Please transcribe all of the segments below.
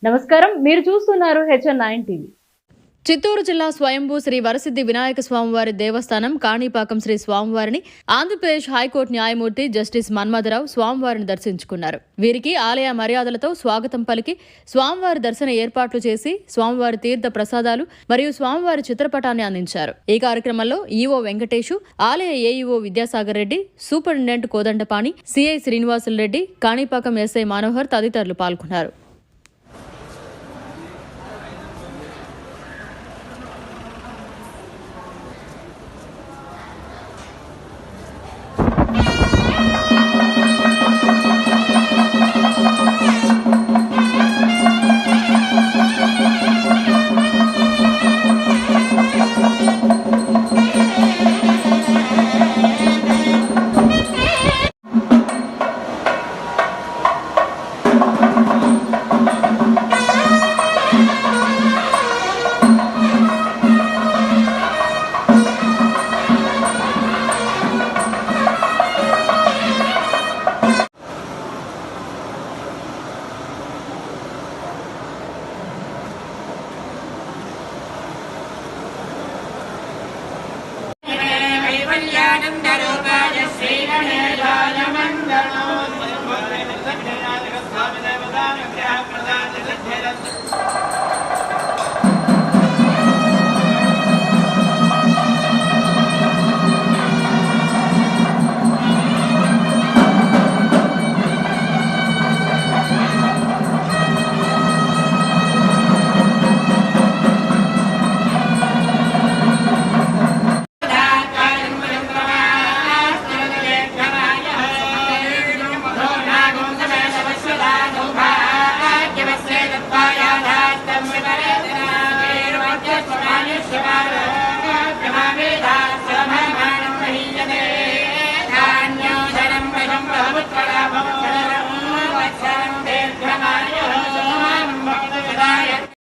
నమస్కారం, మీరు చూస్తున్నారు HN9 టీవీ. చిత్తూరు జిల్లా స్వయంభూ శ్రీ వరసిద్ధి వినాయక స్వామివారి దేవస్థానం కాణిపాకం శ్రీ స్వామివారిని ఆంధ్రప్రదేశ్ హైకోర్టు న్యాయమూర్తి జస్టిస్ మన్మథరావు స్వామివారిని దర్శించుకున్నారు. వీరికి ఆలయ మర్యాదలతో స్వాగతం పలికి స్వామివారి దర్శన ఏర్పాట్లు చేసి స్వామివారి తీర్థ ప్రసాదాలు మరియు స్వామివారి చిత్రపటాన్ని అందించారు. ఈ కార్యక్రమంలో ఈవో వెంకటేశు, ఆలయ AEO Vidyasagar Reddy, superintendent Kodandapani, CI Srinivasulu Reddy, Kanipakam SI Manohar తదితరులు పాల్గొన్నారు.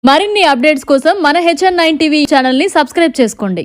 మరిన్ని అప్డేట్స్ కోసం మన HN9 టీవీ ఛానల్ ని సబ్స్క్రైబ్ చేసుకోండి.